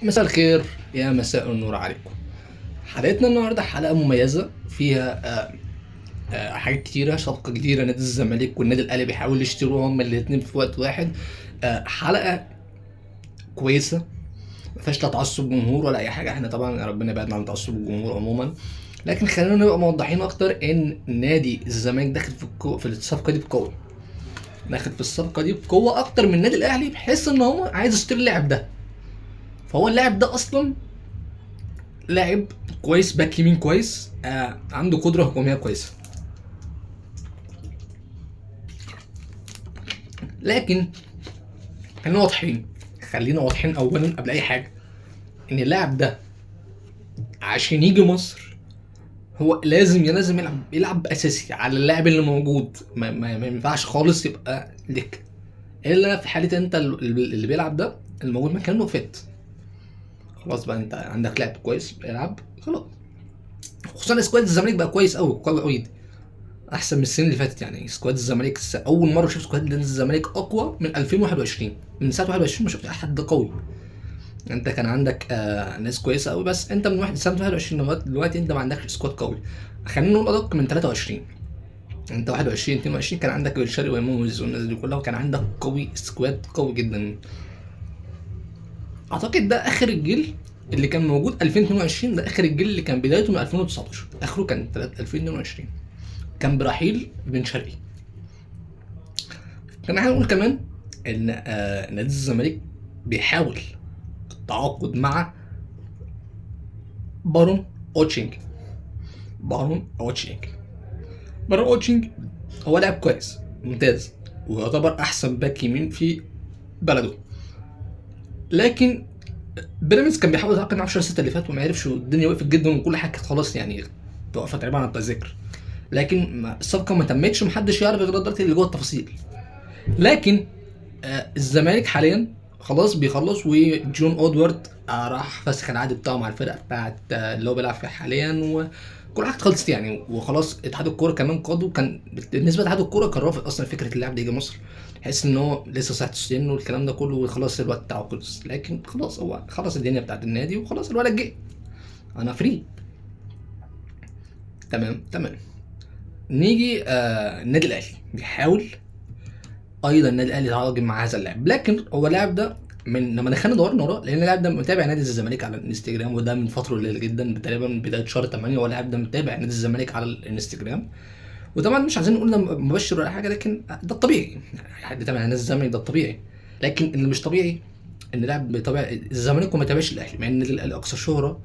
مساء الخير، يا مساء النور عليكم. حلقتنا النهارده حلقة مميزة فيها حاجات كتيرة. صفقة جديدة، نادي الزمالك والنادي الأهلي بيحاولوا يشتروا هما الاتنين في وقت واحد. حلقة كويسة ما فيهاش لا تعصب جمهور ولا أي حاجة. احنا طبعا ربنا يبعدنا عن تعصب الجمهور عموما، لكن خلينا نبقى موضحين أكتر إن نادي الزمالك داخل في الصفقة دي بقوة. داخل في الصفقة دي بقوة أكتر من النادي الأهلي، بحيث إن هو عايز يشتري اللاعب ده. فهو اللاعب ده أصلا لاعب كويس، باك يمين كويس، عنده قدره هجوميه كويسه. لكن خلينا واضحين اولا قبل اي حاجه، ان اللاعب ده عشان يجي مصر هو لازم يلعب اساسي على اللاعب اللي موجود. ما ينفعش خالص يبقى لك، الا في حاله انت اللي بيلعب ده الموجود مكانه فات. خلاص بقى انت عندك لاعب كويس بيلعب خلاص. خصوصا سكواد الزمالك بقى كويس قوي قوي قوي، احسن من السنين اللي فاتت. يعني سكواد الزمالك اول مره اشوف سكواد الزمالك اقوى من 2021. من ساعه 21 ما شفت حد قوي. انت كان عندك ناس كويسه قوي، بس انت من سنه 21 لغايه دلوقتي انت ما عندكش سكواد قوي. خلينا نقول ادق من 23. انت 21 22 كان عندك بن شرقي وموز والناس دي كلها، وكان عندك سكواد قوي جدا. اعتقد ده اخر الجيل اللي كان موجود 2022. ده اخر الجيل اللي كان بدايته من 2019، اخره كان 2022، كان برحيل بن شرقي. كمان هنقول كمان ان نادي الزمالك بيحاول التعاقد مع بارون اوتشينج. بارون اوتشينج بارون اوتشينج هو لاعب كويس ممتاز، ويعتبر احسن باك يمين في بلده. لكن بيراميدز كان بيحاول يتعاقد معاه في شهر 6 اللي فات وما عرفش، والدنيا وقفت جدا وكل حاجه كانت خلاص يعني توقفت تقريبا عن التذاكر. لكن الصفقه ما تمتش ومحدش يعرف غير دلوقتي اللي جوه التفاصيل. لكن الزمالك حاليا خلاص بيخلص، وجون اودوارد راح فسخ العقد بتاعه مع الفرقه بتاعت اللي هو بيلعب فيها حاليا، وكل حاجه خلصت يعني. وخلاص اتحاد الكوره كمان قاده، كان بالنسبه لاتحاد الكوره كان رافض اصلا فكره اللاعب ده يجي مصر، حس ان هو لسه صحه السن والكلام ده كله، وخلاص الوقت بتاعه خلص. لكن خلاص هو خلص الدنيا بتاعت النادي وخلاص الولد جه، انا فري. تمام تمام. نيجي النادي الاهلي بيحاول ايضا النادي الاهلي يتعاقد مع هذا اللاعب، لكن هو اللاعب ده من لما دخلنا دورنا وراه، لان اللاعب ده متابع نادي الزمالك على الانستجرام، وده من فتره قليله جدا، تقريبا من بدايه شهر 8. هو اللاعب ده متابع نادي الزمالك على الانستجرام. وطبعا مش عايزين نقول ده مبشر ولا حاجه، لكن ده الطبيعي يعني، حد تابع نادي الزمالك ده الطبيعي. لكن اللي مش طبيعي ان لاعب بيتابع الزمالك وما يتابعش الاهلي، مع ان الاهلي اكثر شهره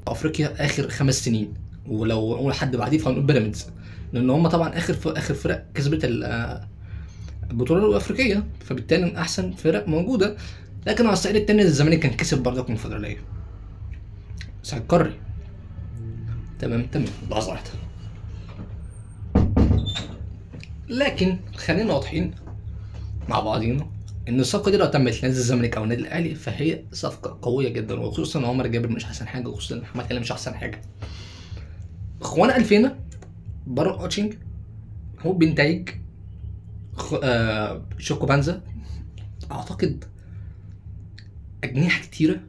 في افريقيا اخر 5 سنين. ولو نقول حد بعديه فهنقول بيراميدز، لان هم طبعا اخر فرق كسبت البطوله الافريقيه، فبالتالي من احسن فرق موجوده. لكن على الصعيد التاني الزمالك كان كسب برضه الكونفدراليه، سعد قاري. تمام تمام، لحظه واحده. لكن خلينا واضحين مع بعضينا ان الصفقه دي لو تمت لنادي الزمالك او النادي الاهلي فهي صفقه قويه جدا، وخصوصا ان عمر جابر مش احسن حاجه، وخصوصا ان محمد هلال مش احسن حاجه. اخوانا الفينا بارون اوتشينج هو بينتج شوكو بانزا، اعتقد اجنحه كتيره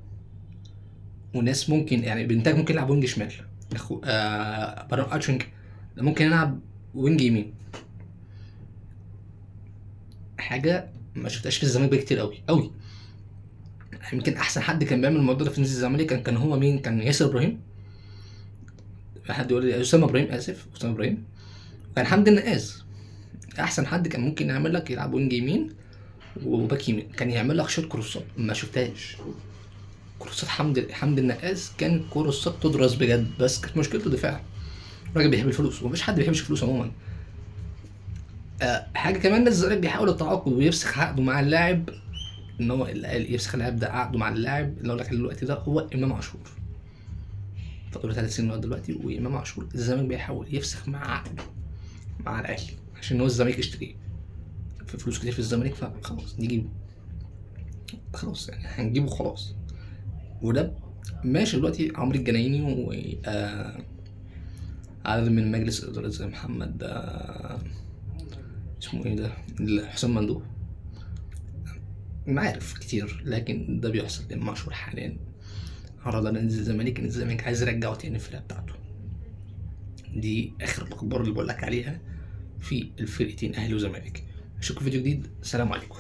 وناس ممكن يعني بينتاج ممكن يلعب وينج شمال. اخو بارون اوتشينج ممكن يلعب وينج يمين، حاجه ما شفتهاش في الزمالك بقى كتير قوي قوي. يمكن احسن حد كان بيعمل الموضوع ده في نادي الزمالك كان هو مين؟ كان ياسر ابراهيم. حد يقول لي اسامه ابراهيم، اسف اسامه ابراهيم. كان حمدي النقاز احسن حد كان ممكن يعمل لك يلعب وينج يمين وباك يمين، كان يعمل لك شوط كروسات ما شفتهاش. كروسات حمدي النقاز كان كروسات تدرس بجد، بس كانت مشكلته دفاع. الراجل بيحب الفلوس، ومفيش حد بيحبش الفلوس عموما. حاجه كمان نادي الزمالك بيحاول التعاقد ويفسخ عقده مع اللاعب، ان هو يفسخ اللاعب ده عقده مع اللاعب اللي اقول لك دلوقتي ده هو امام عاشور. فاضل 3 سنين لغايه دلوقتي، وامام عاشور الزمالك بيحاول يفسخ مع عقده مع الاهلي عشان هو الزمالك يشتريه في فلوس كتير في الزمالك، فخلاص نجيبه. خلاص يعني هنجيبه خلاص. وده ماشي دلوقتي عمرو الجنايني و عدد من مجلس الاداره زي محمد اسمه ايه ده، حسام مندوب، معارف كتير. لكن ده بيحصل لإمام عاشور حاليا عرض على نادي الزمالك ان الزمالك عايز يرجعه تاني الفرقه بتاعته. دي اخر الاخبار اللي بقول لك عليها في الفرقتين اهلي وزمالك. اشوفكم فيديو جديد، سلام عليكم.